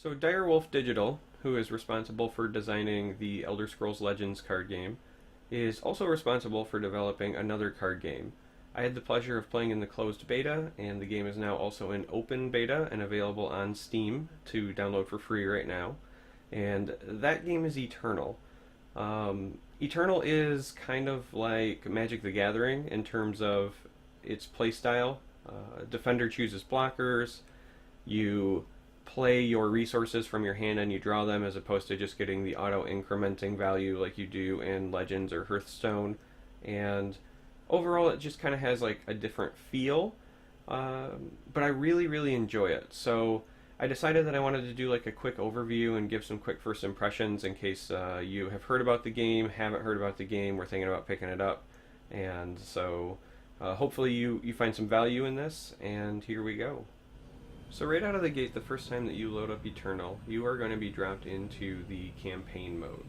So Direwolf Digital, who is responsible for designing the Elder Scrolls Legends card game, is also responsible for developing another card game. I had the pleasure of playing in the closed beta, and the game is now also in open beta and available on Steam to download for free right now. And that game is Eternal. Eternal is kind of like Magic the Gathering in terms of its playstyle. Defender chooses blockers, you play your resources from your hand and you draw them as opposed to just getting the auto incrementing value like you do in Legends or Hearthstone. And overall, it just kind of has like a different feel, but I really enjoy it. So I decided that I wanted to do like a quick overview and give some quick first impressions in case you have heard about the game, haven't heard about the game, we're thinking about picking it up. And so hopefully you find some value in this, and here we go. So right out of the gate, the first time that you load up Eternal, you are going to be dropped into the campaign mode.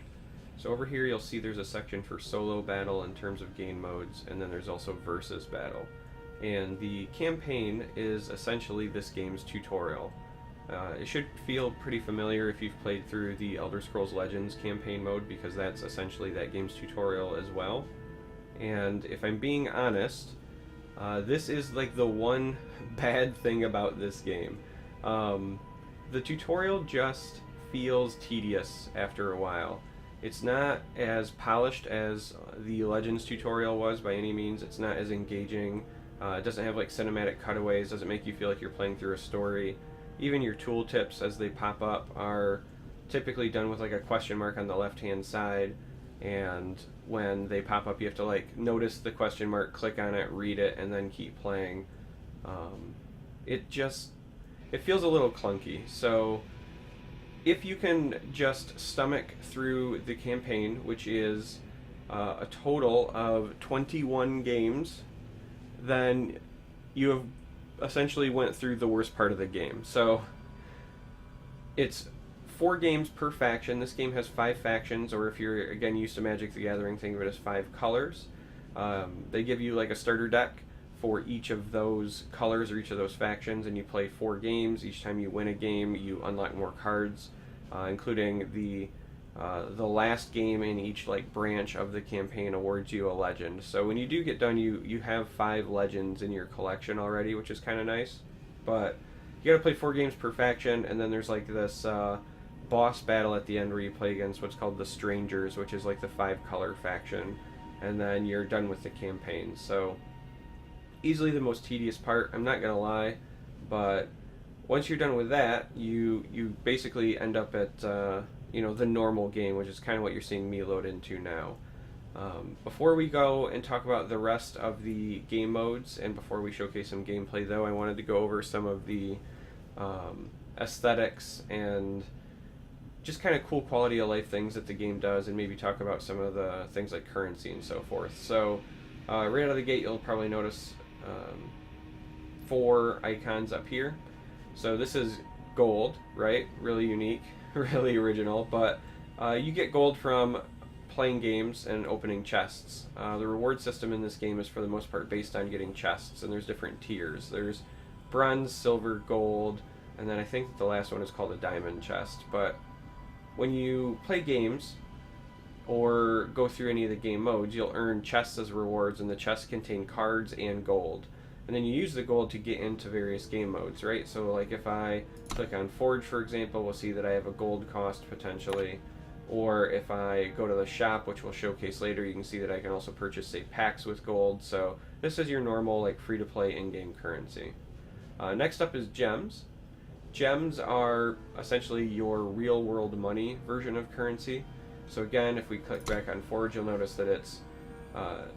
So over here you'll see there's a section for solo battle in terms of game modes, and then there's also versus battle. And the campaign is essentially this game's tutorial. It should feel pretty familiar if you've played through the Elder Scrolls Legends campaign mode, because that's essentially that game's tutorial as well. And if I'm being honest, this is like the one bad thing about this game. The tutorial just feels tedious after a while. It's not as polished as the Legends tutorial was by any means. It's not as engaging. It doesn't have like cinematic cutaways, doesn't make you feel like you're playing through a story. Even your tooltips as they pop up are typically done with like a question mark on the left hand side, and when they pop up you have to like notice the question mark, click on it, read it, and then keep playing. It feels a little clunky. So if you can just stomach through the campaign, which is a total of 21 games, then you have essentially went through the worst part of the game. So it's 4 games per faction. This game has 5 factions, or if you're again used to Magic the Gathering, think of it as 5 colors. They give you like a starter deck for each of those colors or each of those factions, and you play 4 games. Each time you win a game, you unlock more cards, including the last game in each like branch of the campaign awards you a legend. So when you do get done, you have 5 legends in your collection already, which is kind of nice. But you got to play 4 games per faction, and then there's like this boss battle at the end where you play against what's called the Strangers, which is like the 5-color faction, and then you're done with the campaign. So easily the most tedious part, I'm not gonna lie, but once you're done with that, you basically end up at the normal game, which is kind of what you're seeing me load into now. Before we go and talk about the rest of the game modes, and before we showcase some gameplay though, I wanted to go over some of the aesthetics and just kind of cool quality of life things that the game does, and maybe talk about some of the things like currency and so forth. So right out of the gate you'll probably notice 4 icons up here. So this is gold, right? Really unique, really original, but you get gold from playing games and opening chests. The reward system in this game is for the most part based on getting chests, and there's different tiers. There's bronze, silver, gold, and then I think the last one is called a diamond chest. But when you play games or go through any of the game modes, you'll earn chests as rewards, and the chests contain cards and gold. And then you use the gold to get into various game modes, right? So like if I click on Forge, for example, we'll see that I have a gold cost potentially. Or if I go to the shop, which we'll showcase later, you can see that I can also purchase, say, packs with gold. So this is your normal like free-to-play in-game currency. Next up is gems. Gems are essentially your real-world money version of currency. So again, if we click back on Forge, you'll notice that it's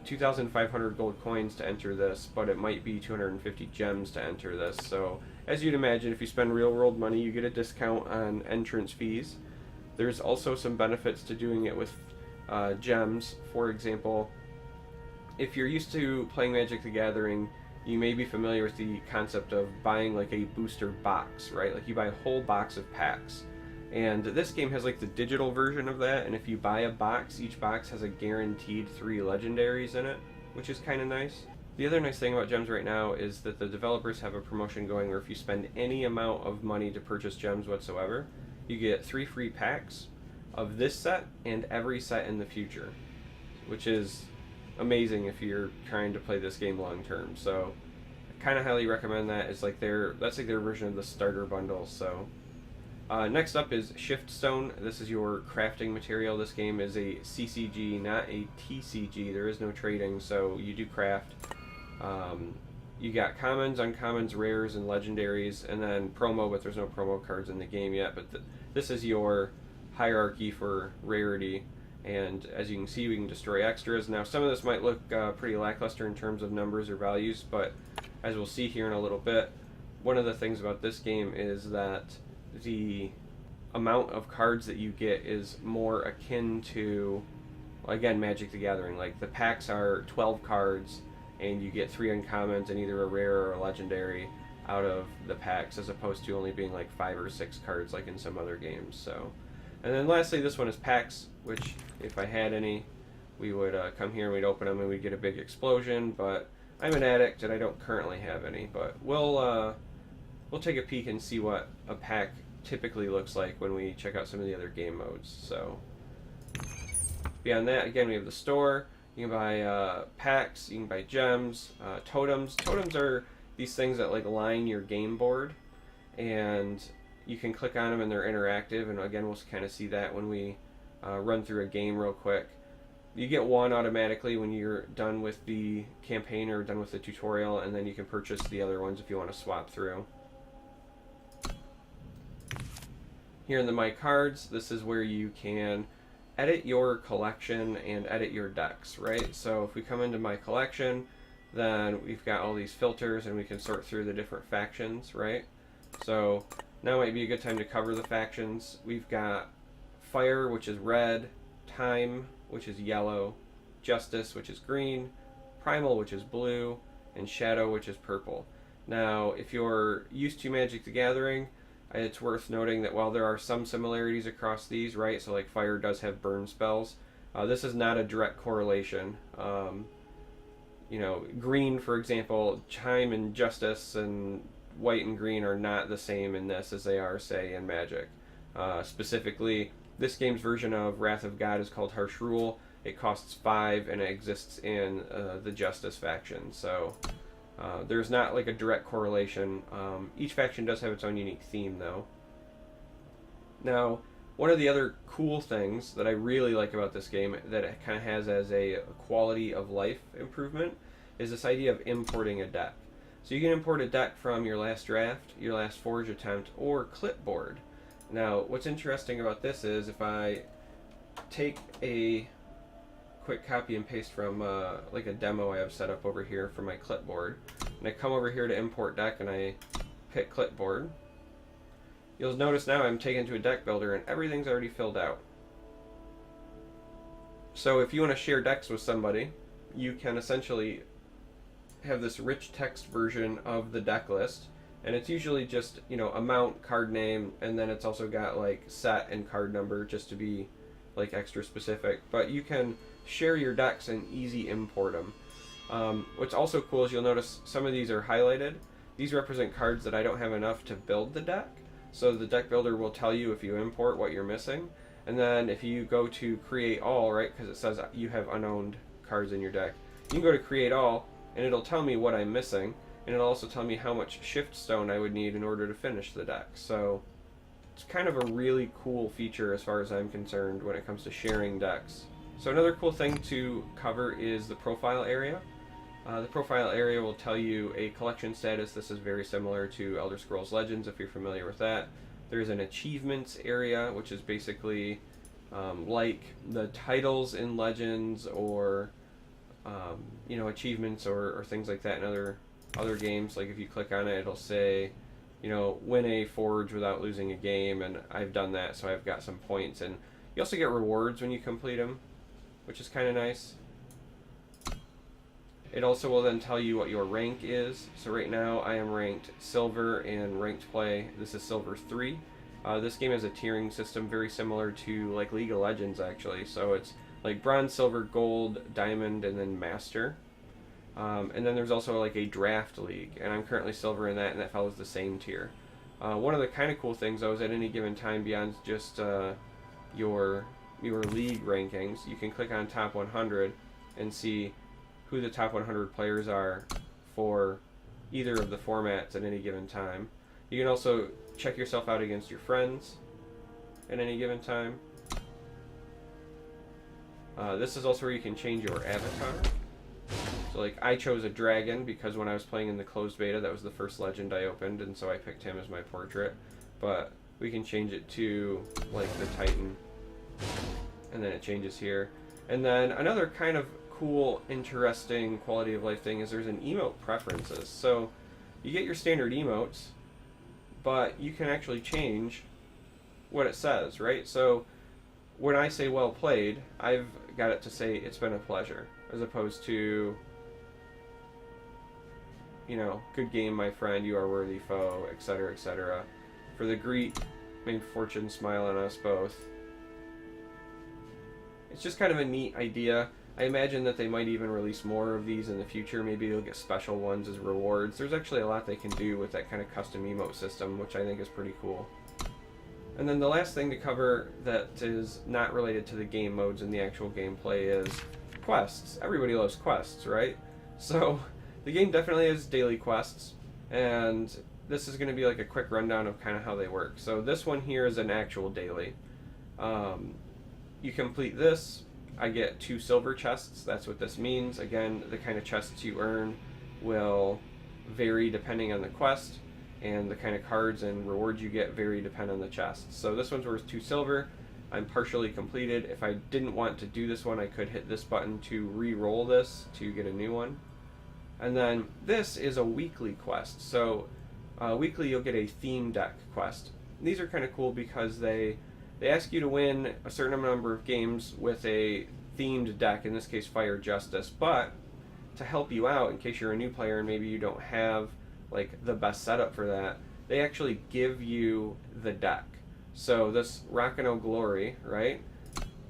2,500 gold coins to enter this, but it might be 250 gems to enter this. So as you'd imagine, if you spend real-world money, you get a discount on entrance fees. There's also some benefits to doing it with gems. For example, if you're used to playing Magic the Gathering, you may be familiar with the concept of buying like a booster box, right? Like you buy a whole box of packs. And this game has like the digital version of that, and if you buy a box, each box has a guaranteed 3 legendaries in it, which is kind of nice. The other nice thing about gems right now is that the developers have a promotion going where if you spend any amount of money to purchase gems whatsoever, you get 3 free packs of this set and every set in the future, which is amazing if you're trying to play this game long term. So I kind of highly recommend that. It's like that's like their version of the starter bundle. So next up is Shift Stone. This is your crafting material. This game is a CCG, not a TCG. There is no trading, so you do craft. You got commons, uncommons, rares, and legendaries, and then promo, but there's no promo cards in the game yet. But this is your hierarchy for rarity, and as you can see, we can destroy extras. Now, some of this might look pretty lackluster in terms of numbers or values, but as we'll see here in a little bit, one of the things about this game is that the amount of cards that you get is more akin to, again, Magic the Gathering. Like, the packs are 12 cards, and you get 3 uncommons and either a rare or a legendary out of the packs, as opposed to only being like 5 or 6 cards like in some other games. So, and then lastly, this one is packs, which if I had any, we would come here and we'd open them and we'd get a big explosion. But I'm an addict and I don't currently have any. But we'll take a peek and see what a pack typically looks like when we check out some of the other game modes. So beyond that, again, we have the store. You can buy packs, you can buy gems, totems. Totems are these things that like line your game board, and you can click on them and they're interactive. And again, we'll kind of see that when we run through a game real quick. You get one automatically when you're done with the campaign or done with the tutorial, and then you can purchase the other ones if you want to swap through. Here in the My Cards, this is where you can edit your collection and edit your decks, right? So if we come into My Collection, then we've got all these filters and we can sort through the different factions, right? So now might be a good time to cover the factions. We've got Fire, which is red, Time, which is yellow, Justice, which is green, Primal, which is blue, and Shadow, which is purple. Now, if you're used to Magic the Gathering, it's worth noting that while there are some similarities across these, right, so like Fire does have burn spells, this is not a direct correlation. You know, green, for example, Chime and Justice and white and green are not the same in this as they are, say, in Magic. Specifically, this game's version of Wrath of God is called Harsh Rule. It costs 5 and it exists in the Justice faction. So there's not like a direct correlation. Each faction does have its own unique theme, though. Now, one of the other cool things that I really like about this game that it kind of has as a quality of life improvement is this idea of importing a deck. So you can import a deck from your last draft, your last Forge attempt, or clipboard. Now, what's interesting about this is if I take a quick copy and paste from like a demo I have set up over here for my clipboard, and I come over here to import deck and I pick clipboard, you'll notice now I'm taken to a deck builder and everything's already filled out. So if you want to share decks with somebody, you can essentially have this rich text version of the deck list, and it's usually just, you know, amount, card name, and then it's also got like set and card number just to be like extra specific. But you can share your decks and easy import them. What's also cool is you'll notice some of these are highlighted. These represent cards that I don't have enough to build the deck. So the deck builder will tell you if you import what you're missing. And then if you go to create all, right, because it says you have unowned cards in your deck, you can go to create all and it'll tell me what I'm missing, and it'll also tell me how much shift stone I would need in order to finish the deck. So it's kind of a really cool feature as far as I'm concerned when it comes to sharing decks. So another cool thing to cover is the profile area. The profile area will tell you a collection status. This is very similar to Elder Scrolls Legends if you're familiar with that. There's an achievements area, which is basically like the titles in Legends, or you know, achievements or things like that in other games. Like if you click on it, it'll say, you know, win a forge without losing a game, and I've done that, so I've got some points. And you also get rewards when you complete them, which is kind of nice. It also will then tell you what your rank is. So right now I am ranked silver in ranked play. This is silver 3. This game has a tiering system very similar to like League of Legends actually. So it's like bronze, silver, gold, diamond, and then master. And then there's also like a draft league, and I'm currently silver in that, and that follows the same tier. One of the kind of cool things, though, is at any given time, beyond just your league rankings, you can click on top 100 and see who the top 100 players are for either of the formats at any given time. You can also check yourself out against your friends at any given time. This is also where you can change your avatar. So like I chose a dragon because when I was playing in the closed beta, that was the first legend I opened, and so I picked him as my portrait. But we can change it to like the Titan, and then it changes here. And then another kind of cool, interesting quality of life thing is there's an emote preferences. So you get your standard emotes, but you can actually change what it says, right? So when I say well played, I've got it to say it's been a pleasure, as opposed to, you know, good game, my friend, you are worthy foe, etc., etc. For the greet, may fortune smile on us both. It's just kind of a neat idea. I imagine that they might even release more of these in the future. Maybe you'll get special ones as rewards. There's actually a lot they can do with that kind of custom emote system, which I think is pretty cool. And then the last thing to cover that is not related to the game modes and the actual gameplay is quests. Everybody loves quests, right? So the game definitely has daily quests, and this is going to be like a quick rundown of kind of how they work. So this one here is an actual daily. You complete this, I get 2 silver chests. That's what this means. Again, the kind of chests you earn will vary depending on the quest, and the kind of cards and rewards you get vary depend on the chests. So this one's worth 2 silver. I'm partially completed. If I didn't want to do this one, I could hit this button to re-roll this to get a new one. And then this is a weekly quest. So weekly you'll get a theme deck quest. These are kind of cool because they ask you to win a certain number of games with a themed deck, in this case Fire Justice, but to help you out in case you're a new player and maybe you don't have like the best setup for that, they actually give you the deck. So this Rakano Glory, right,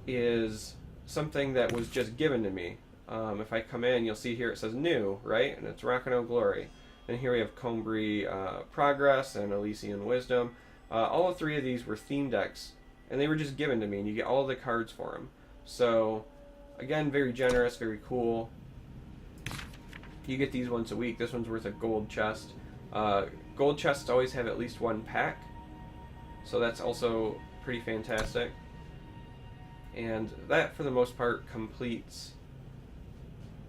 is something that was just given to me. If I come in, you'll see here it says new, right, and it's Rakano Glory. And here we have Combri Progress and Elysian Wisdom. All 3 of these were theme decks, and they were just given to me, and you get all the cards for them. So again, very generous, very cool. You get these once a week. This one's worth a gold chest. Gold chests always have at least 1 pack, so that's also pretty fantastic. And that, for the most part, completes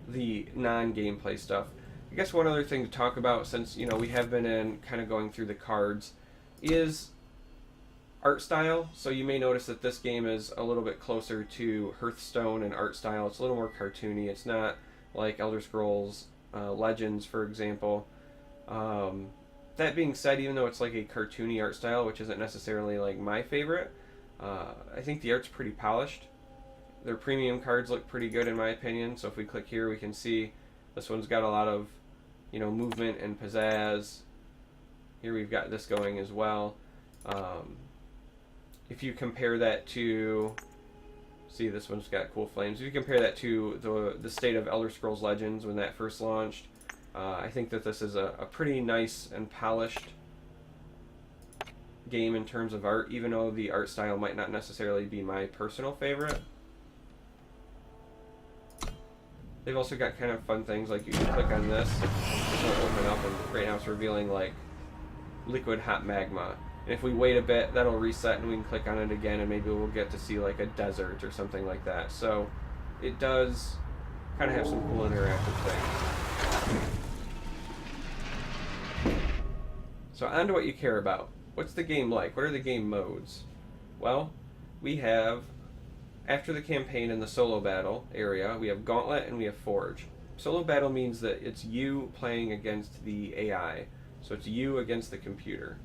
the non-gameplay stuff. I guess one other thing to talk about, since we have been kind of going through the cards, is art style. So you may notice that this game is a little bit closer to Hearthstone in art style. It's a little more cartoony. It's not like Elder Scrolls Legends, for example. That being said, even though it's like a cartoony art style, which isn't necessarily like my favorite, I think the art's pretty polished. Their premium cards look pretty good in my opinion. So if we click here, we can see this one's got a lot of movement and pizzazz. Here we've got this going as well. If you compare that to, see, this one's got cool flames. If you compare that to the state of Elder Scrolls Legends when that first launched, I think that this is a pretty nice and polished game in terms of art, even though the art style might not necessarily be my personal favorite. They've also got kind of fun things, like you can click on this, it'll open up, and right now it's revealing like liquid hot magma. And if we wait a bit, that'll reset and we can click on it again, and maybe we'll get to see like a desert or something like that. So it does kind of have some cool interactive things. So on to what you care about. What's the game like? What are the game modes? Well, we have, after the campaign in the solo battle area, we have Gauntlet and we have Forge. Solo battle means that it's you playing against the AI. So it's you against the computer.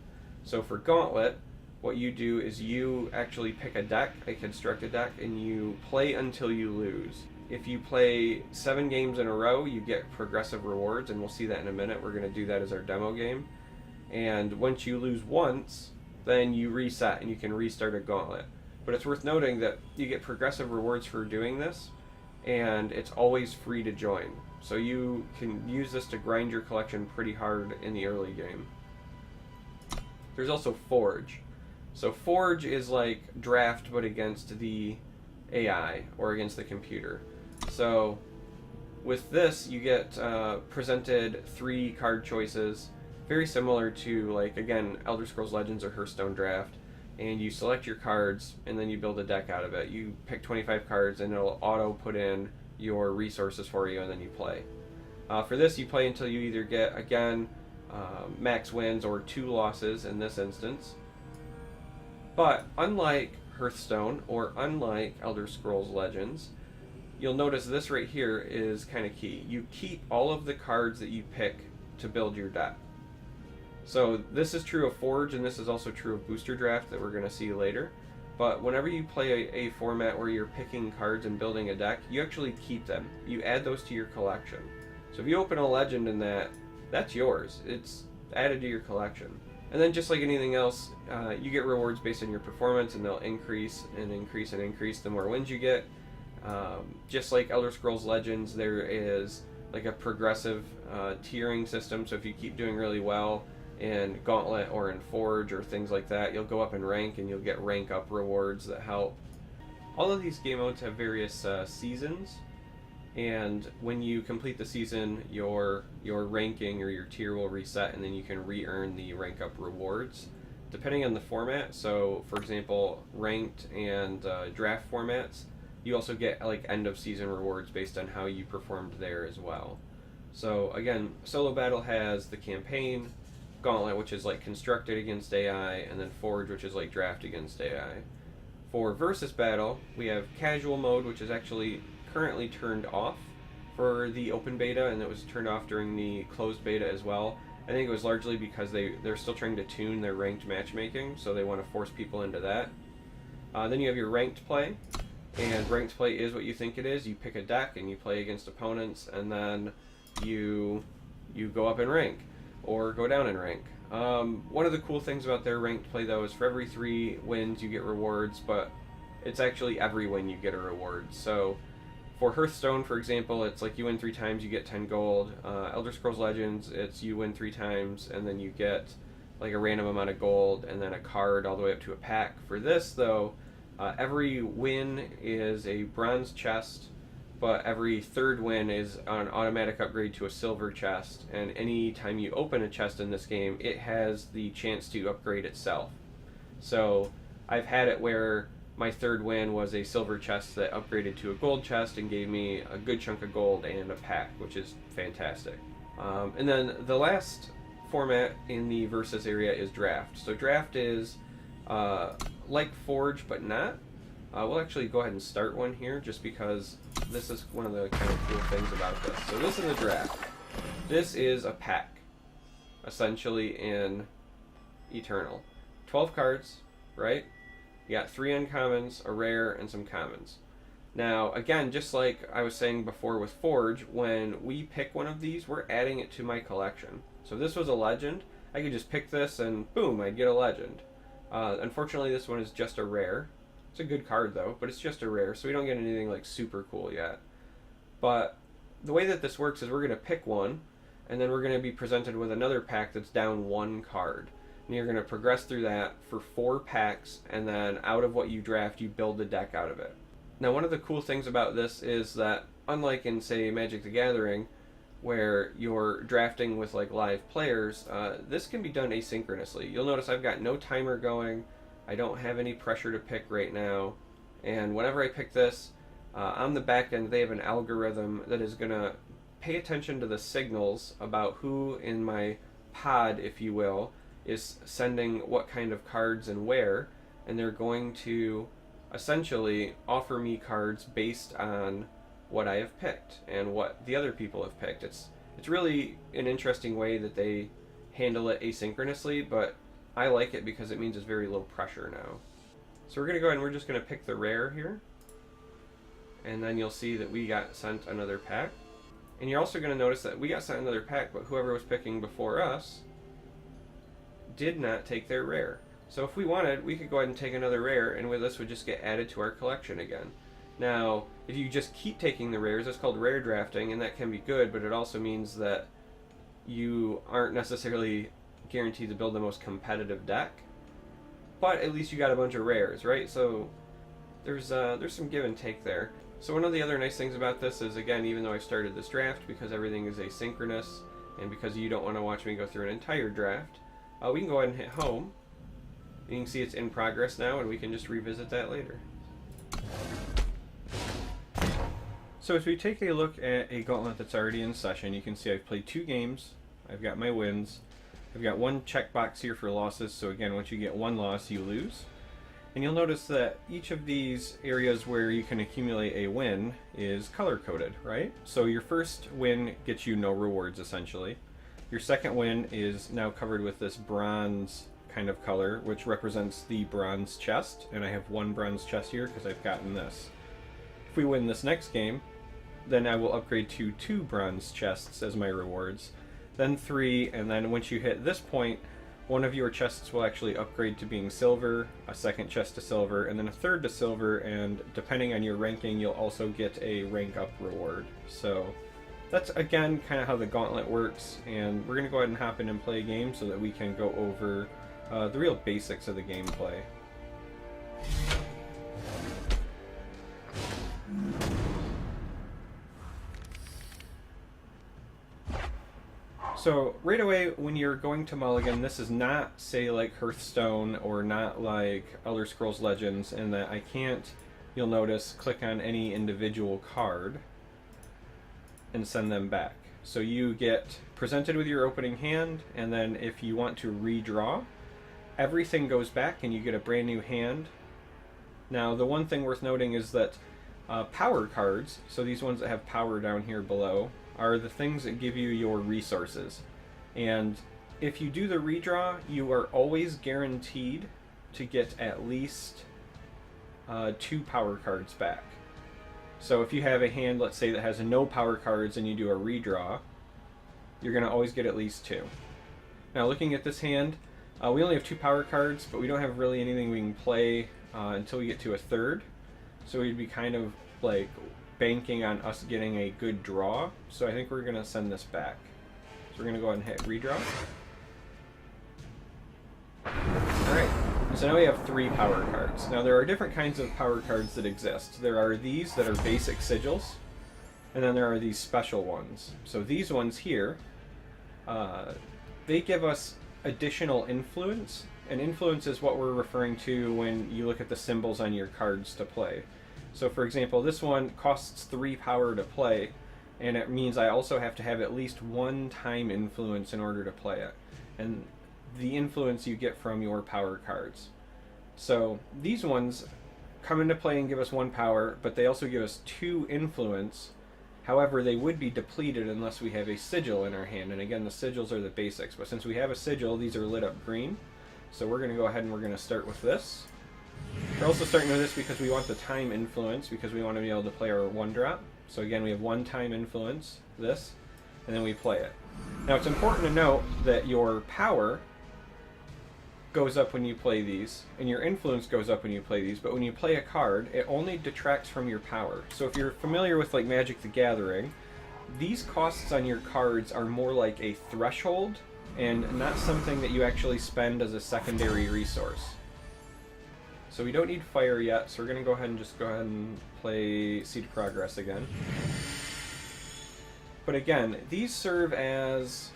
So for Gauntlet, what you do is you actually pick a deck, a constructed deck, and you play until you lose. If you play 7 games in a row, you get progressive rewards, and we'll see that in a minute. We're going to do that as our demo game. And once you lose once, then you reset and you can restart a Gauntlet. But it's worth noting that you get progressive rewards for doing this, and it's always free to join. So you can use this to grind your collection pretty hard in the early game. There's also Forge. So Forge is like draft but against the AI or against the computer. So with this, you get presented 3 card choices, very similar to, like, again, Elder Scrolls Legends or Hearthstone Draft. And you select your cards, and then you build a deck out of it. You pick 25 cards, and it'll auto put in your resources for you, and then you play. For this, you play until you either get, again, max wins or 2 losses in this instance. But unlike Hearthstone or unlike Elder Scrolls Legends, you'll notice this right here is kind of key. You keep all of the cards that you pick to build your deck. So this is true of Forge, and this is also true of Booster Draft that we're going to see later. But whenever you play a format where you're picking cards and building a deck, you actually keep them. You add those to your collection. So if you open a Legend in that, that's yours. It's added to your collection. And then just like anything else, you get rewards based on your performance, and they'll increase and increase and increase the more wins you get. Just like Elder Scrolls Legends, there is like a progressive tiering system. So if you keep doing really well in Gauntlet or in Forge or things like that, you'll go up in rank and you'll get rank up rewards that help. All of these game modes have various seasons, and when you complete the season, your ranking or your tier will reset, and then you can re-earn the rank up rewards depending on the format. So for example, ranked and draft formats, you also get like end of season rewards based on how you performed there as well. So again, solo battle has the campaign, Gauntlet, which is like constructed against AI, and then Forge, which is like draft against AI. For versus battle, we have casual mode, which is actually currently turned off for the open beta, and it was turned off during the closed beta as well. I think it was largely because they're still trying to tune their ranked matchmaking, so they want to force people into that. Then you have your ranked play, and ranked play is what you think it is. You pick a deck and you play against opponents, and then you go up in rank or go down in rank. One of the cool things about their ranked play, though, is for every 3 wins you get rewards, but it's actually every win you get a reward. So for Hearthstone, for example, it's like you win 3 times, you get 10 gold. Elder Scrolls Legends, it's you win 3 times, and then you get like a random amount of gold, and then a card all the way up to a pack. For this, though, every win is a bronze chest, but every 3rd win is an automatic upgrade to a silver chest, and any time you open a chest in this game, it has the chance to upgrade itself. So I've had it where my 3rd win was a silver chest that upgraded to a gold chest and gave me a good chunk of gold and a pack, which is fantastic. And then the last format in the versus area is draft. So draft is like Forge, but not. We'll actually go ahead and start one here, just because this is one of the kind of cool things about this. So this is a draft. This is a pack, essentially, in Eternal. 12 cards, right? You got 3 uncommons, a rare, and some commons. Now, again, just like I was saying before with Forge, when we pick one of these, we're adding it to my collection. So if this was a legend, I could just pick this and boom, I'd get a legend. Unfortunately, this one is just a rare. It's a good card, though, but it's just a rare, so we don't get anything like super cool yet. But the way that this works is we're going to pick one, and then we're going to be presented with another pack that's down 1 card. And you're going to progress through that for 4 packs, and then out of what you draft, you build the deck out of it. Now, one of the cool things about this is that, unlike in, say, Magic the Gathering, where you're drafting with like live players, this can be done asynchronously. You'll notice I've got no timer going. I don't have any pressure to pick right now, and whenever I pick this, on the back end they have an algorithm that is going to pay attention to the signals about who in my pod, if you will, is sending what kind of cards and where, and they're going to essentially offer me cards based on what I have picked and what the other people have picked. It's really an interesting way that they handle it asynchronously, but I like it because it means it's very low pressure now. So we're going to go ahead and we're just going to pick the rare here. And then you'll see that we got sent another pack. And you're also going to notice that we got sent another pack, but whoever was picking before us did not take their rare. So if we wanted, we could go ahead and take another rare, and this would just get added to our collection again. Now, if you just keep taking the rares, that's called rare drafting, and that can be good, but it also means that you aren't necessarily guaranteed to build the most competitive deck, but at least you got a bunch of rares, right? So there's some give and take there. So one of the other nice things about this is, again, even though I started this draft, because everything is asynchronous, and because you don't want to watch me go through an entire draft, we can go ahead and hit home. You can see it's in progress now, and we can just revisit that later. So as we take a look at a gauntlet that's already in session, you can see I've played 2 games, I've got my wins, I've got 1 checkbox here for losses, so again, once you get 1 loss, you lose. And you'll notice that each of these areas where you can accumulate a win is color-coded, right? So your first win gets you no rewards, essentially. Your second win is now covered with this bronze kind of color, which represents the bronze chest, and I have 1 bronze chest here because I've gotten this. If we win this next game, then I will upgrade to 2 bronze chests as my rewards, then 3, and then once you hit this point, one of your chests will actually upgrade to being silver, a second chest to silver, and then a third to silver, and depending on your ranking, you'll also get a rank up reward. So that's, again, kind of how the gauntlet works, and we're going to go ahead and hop in and play a game so that we can go over the real basics of the gameplay. So right away when you're going to Mulligan, this is not, say, like Hearthstone or not like Elder Scrolls Legends, in that I can't, you'll notice, click on any individual card and send them back. So you get presented with your opening hand, and then if you want to redraw, everything goes back and you get a brand new hand. Now the one thing worth noting is that power cards, so these ones that have power down here below, are the things that give you your resources. And if you do the redraw, you are always guaranteed to get at least 2 power cards back. So if you have a hand, let's say, that has no power cards and you do a redraw, you're going to always get at least 2. Now looking at this hand, we only have 2 power cards, but we don't have really anything we can play until we get to a third. So we'd be kind of like banking on us getting a good draw, so I think we're going to send this back. So we're going to go ahead and hit redraw. Alright, so now we have 3 power cards. Now there are different kinds of power cards that exist. There are these that are basic sigils, and then there are these special ones. So these ones here, they give us additional influence, and influence is what we're referring to when you look at the symbols on your cards to play. So for example, this one costs 3 power to play, and it means I also have to have at least 1 time influence in order to play it. And the influence you get from your power cards. So these ones come into play and give us 1 power, but they also give us 2 influence. However, they would be depleted unless we have a sigil in our hand, and again, the sigils are the basics. But since we have a sigil, these are lit up green. So we're going to go ahead and we're going to start with this. We're also starting with this because we want the time influence, because we want to be able to play our 1-drop. So again, we have 1 time influence, this, and then we play it. Now it's important to note that your power goes up when you play these, and your influence goes up when you play these, but when you play a card, it only detracts from your power. So if you're familiar with like Magic the Gathering, these costs on your cards are more like a threshold, and not something that you actually spend as a secondary resource. So we don't need fire yet, so we're going to go ahead and play Seed of Progress again. But again, these serve as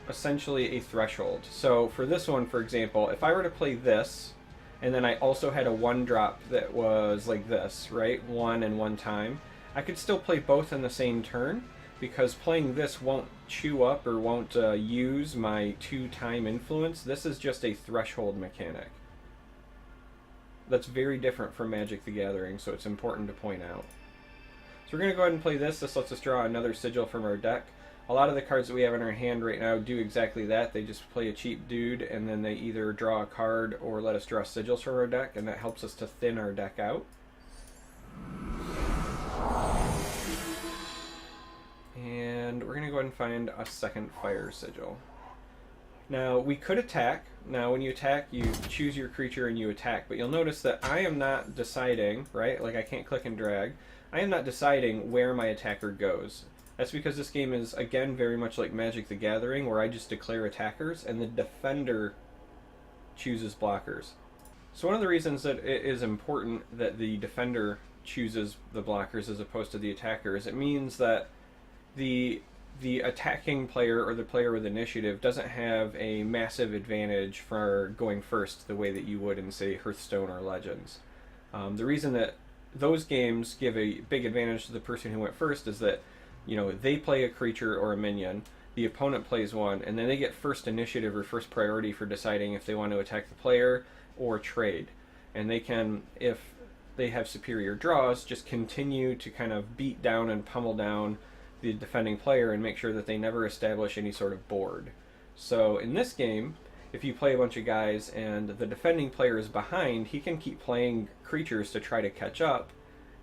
essentially a threshold. So for this one, for example, if I were to play this, and then I also had a 1-drop that was like this, right? 1 and 1 time, I could still play both in the same turn, because playing this won't chew up or won't use my 2 time influence. This is just a threshold mechanic. That's very different from Magic the Gathering, so it's important to point out. So we're going to go ahead and play this. This lets us draw another sigil from our deck. A lot of the cards that we have in our hand right now do exactly that. They just play a cheap dude, and then they either draw a card or let us draw sigils from our deck, and that helps us to thin our deck out. And we're going to go ahead and find a second fire sigil. Now, we could attack. Now, when you attack, you choose your creature and you attack. But you'll notice that I am not deciding, right? Like, I can't click and drag. I am not deciding where my attacker goes. That's because this game is, again, very much like Magic the Gathering, where I just declare attackers and the defender chooses blockers. So one of the reasons that it is important that the defender chooses the blockers as opposed to the attacker is it means that the attacking player or the player with initiative doesn't have a massive advantage for going first the way that you would in, say, Hearthstone or Legends. The reason that those games give a big advantage to the person who went first is that, you know, they play a creature or a minion, the opponent plays one, and then they get first initiative or first priority for deciding if they want to attack the player or trade. And they can, if they have superior draws, just continue to kind of beat down and pummel down the defending player and make sure that they never establish any sort of board. So in this game, if you play a bunch of guys and the defending player is behind, he can keep playing creatures to try to catch up,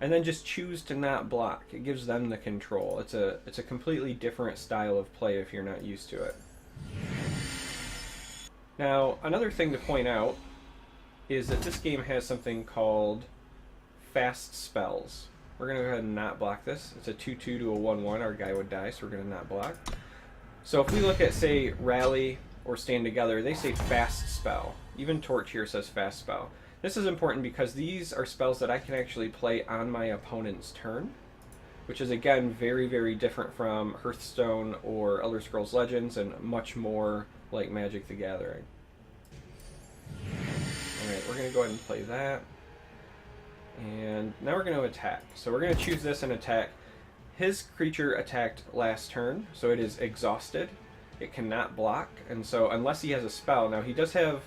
and then just choose to not block. It gives them the control. It's a completely different style of play if you're not used to it. Now, another thing to point out is that this game has something called fast spells. We're going to go ahead and not block this. It's a 2-2 to a 1-1. Our guy would die, so we're going to not block. So if we look at, say, Rally or Stand Together, they say fast spell. Even Torch here says fast spell. This is important because these are spells that I can actually play on my opponent's turn, which is, again, very, very different from Hearthstone or Elder Scrolls Legends and much more like Magic the Gathering. Alright, we're going to go ahead and play that. And now we're going to attack. So we're going to choose this and attack. His creature attacked last turn, so it is exhausted. It cannot block, and so unless he has a spell, now he does have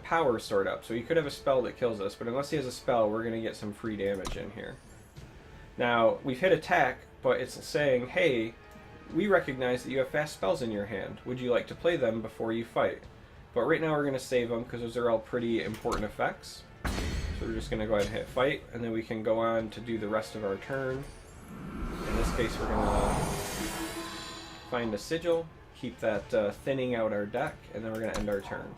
power stored up, so he could have a spell that kills us, but unless he has a spell, we're going to get some free damage in here. Now, we've hit attack, but it's saying, hey, we recognize that you have fast spells in your hand. Would you like to play them before you fight? But right now we're going to save them because those are all pretty important effects. So we're just going to go ahead and hit fight, and then we can go on to do the rest of our turn. In this case, we're going to find a sigil, keep that thinning out our deck, and then we're going to end our turn.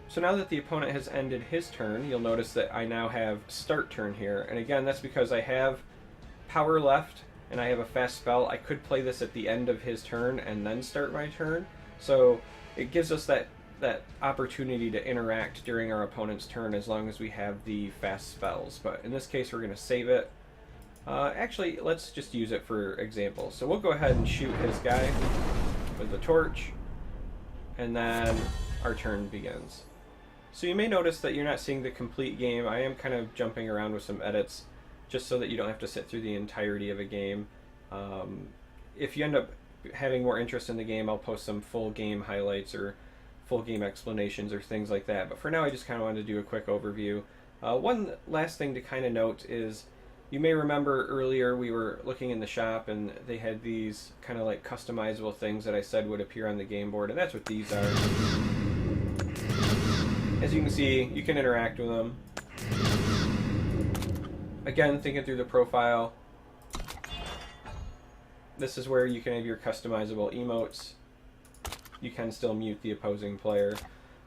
So now that the opponent has ended his turn, you'll notice that I now have start turn here. And again, that's because I have power left, and I have a fast spell. I could play this at the end of his turn and then start my turn. So it gives us that opportunity to interact during our opponent's turn as long as we have the fast spells. But in this case, we're going to save it. Actually, let's just use it for example. So we'll go ahead and shoot his guy with the torch, and then our turn begins. So you may notice that you're not seeing the complete game. I am kind of jumping around with some edits just so that you don't have to sit through the entirety of a game. If you end up having more interest in the game, I'll post some full game highlights or full game explanations or things like that. But for now, I just kind of wanted to do a quick overview. One last thing to kind of note is, you may remember earlier we were looking in the shop and they had these kind of like customizable things that I said would appear on the game board, and that's what these are. As you can see, you can interact with them. Again, thinking through the profile, this is where you can have your customizable emotes. You can still mute the opposing player.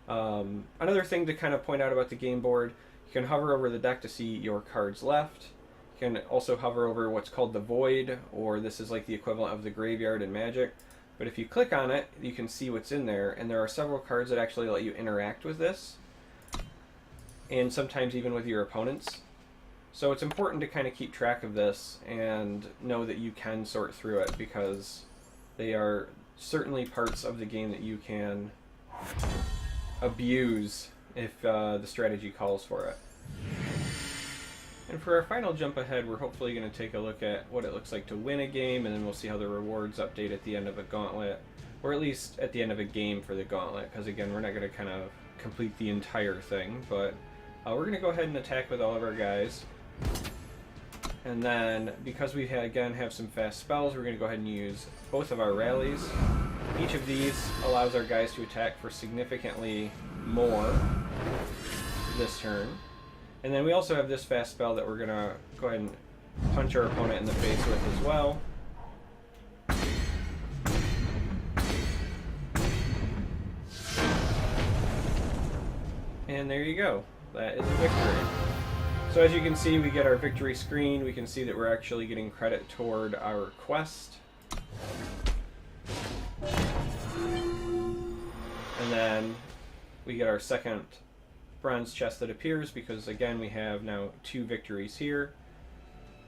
Another thing to kind of point out about the game board, you can hover over the deck to see your cards left. You can also hover over what's called the Void, or this is like the equivalent of the graveyard in Magic. But if you click on it, you can see what's in there, and there are several cards that actually let you interact with this, and sometimes even with your opponents. So it's important to kind of keep track of this and know that you can sort through it, because they are certainly parts of the game that you can abuse if the strategy calls for it. And for our final jump ahead, we're hopefully going to take a look at what it looks like to win a game, and then we'll see how the rewards update at the end of a gauntlet, or at least at the end of a game for the gauntlet, because again, we're not going to kind of complete the entire thing, but we're going to go ahead and attack with all of our guys. And then, because we again have some fast spells, we're going to go ahead and use both of our rallies. Each of these allows our guys to attack for significantly more this turn. And then we also have this fast spell that we're going to go ahead and punch our opponent in the face with as well. And there you go. That is a victory. So as you can see, we get our victory screen. We can see that we're actually getting credit toward our quest. And then we get our second bronze chest that appears because, again, we have now 2 victories here.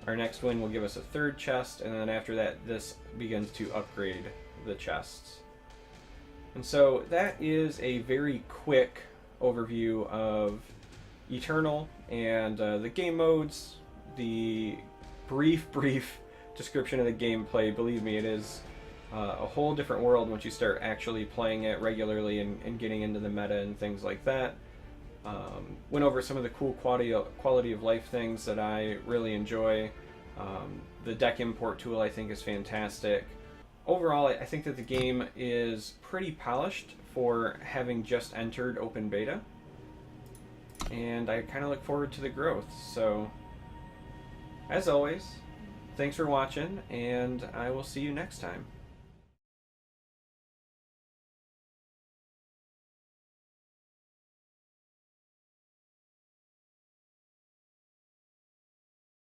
Our next win will give us a 3rd chest, and then after that, this begins to upgrade the chests. And so that is a very quick overview of Eternal and the game modes, the brief description of the gameplay. Believe me, it is a whole different world once you start actually playing it regularly and getting into the meta and things like that. Went over some of the cool quality of life things that I really enjoy. The deck import tool I think is fantastic. Overall, I think that the game is pretty polished for having just entered open beta, and I kind of look forward to the growth. So, as always, thanks for watching, and I will see you next time.